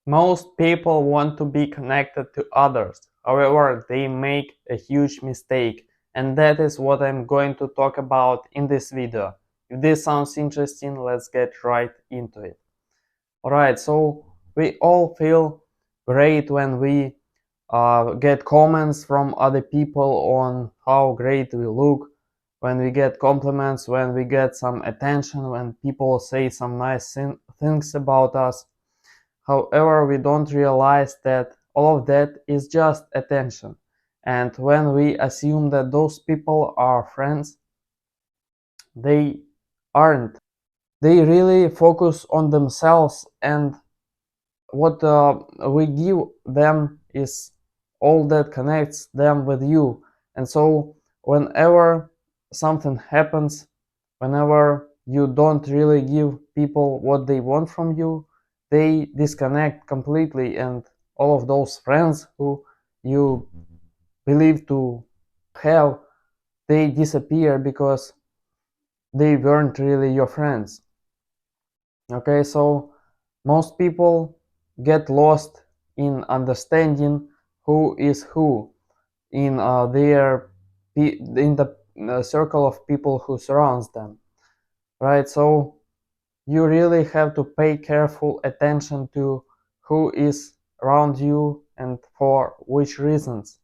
Most people want to be connected to others. However, they make a huge mistake, and that is what I'm going to talk about in this video. If this sounds interesting, let's get right into it. Alright, so we all feel great when we get comments from other people on how great we look, when we get compliments, when we get some attention, when people say some nice things about us. However, we don't realize that all of that is just attention. And when we assume that those people are friends, they aren't. They really focus on themselves, and what we give them is all that connects them with you. And so whenever something happens, whenever you don't really give people what they want from you, they disconnect completely, and all of those friends who you believe to have, they disappear because they weren't really your friends. Okay, so most people get lost in understanding who is who in the circle of people who surrounds them, right? So you really have to pay careful attention to who is around you and for which reasons.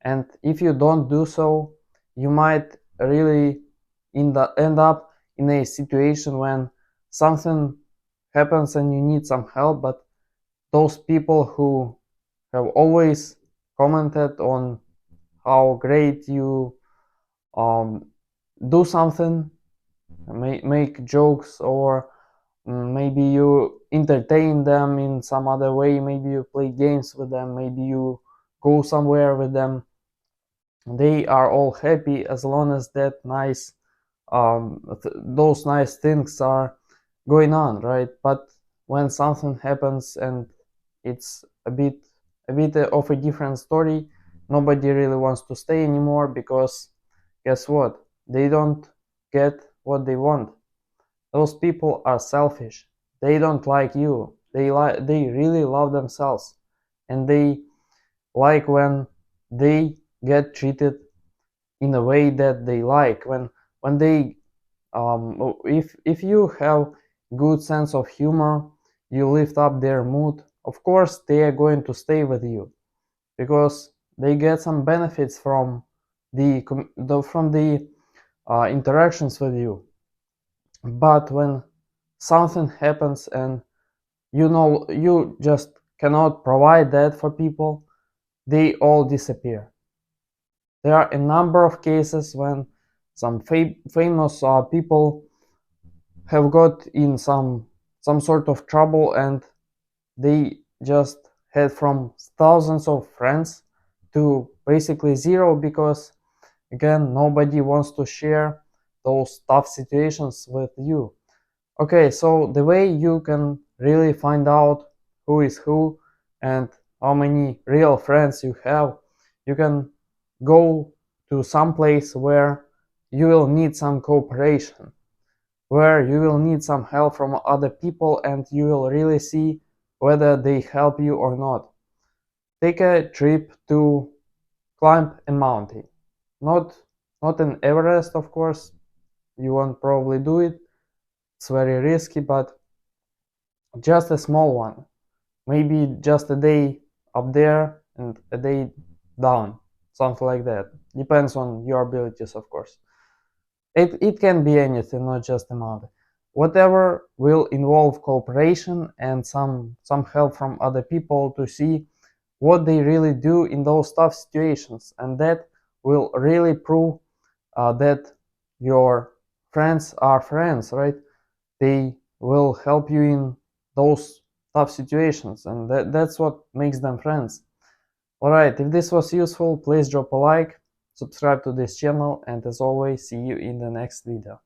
And if you don't do so, you might really end up in a situation when something happens and you need some help, but those people who have always commented on how great you do something, make jokes, or maybe you entertain them in some other way, maybe you play games with them, maybe you go somewhere with them, they are all happy as long as that nice those nice things are going on, right? But when something happens and it's a bit of a different story, nobody really wants to stay anymore, because guess what? They don't get what they want. Those people are selfish. They don't like you. They really love themselves, and they like when they get treated in a way that they like. When they if you have good sense of humor, you lift up their mood, of course they are going to stay with you, because they get some benefits from the interactions with you. But when something happens and you just cannot provide that for people, they all disappear. There are a number of cases when some famous people have got in some sort of trouble, and they just had from thousands of friends to basically zero, because again, nobody wants to share those tough situations with you. Okay, so the way you can really find out who is who and how many real friends you have, you can go to some place where you will need some cooperation, where you will need some help from other people, and you will really see whether they help you or not. Take a trip to climb a mountain. Not an Everest, of course. You won't probably do it. It's very risky, but just a small one. Maybe just a day up there and a day down. Something like that. Depends on your abilities, of course. It can be anything, not just a mountain. Whatever will involve cooperation and some help from other people to see what they really do in those tough situations, and that will really prove that your friends are friends, right? They will help you in those tough situations, and that's what makes them friends. Alright, if this was useful, please drop a like, subscribe to this channel, and as always, see you in the next video.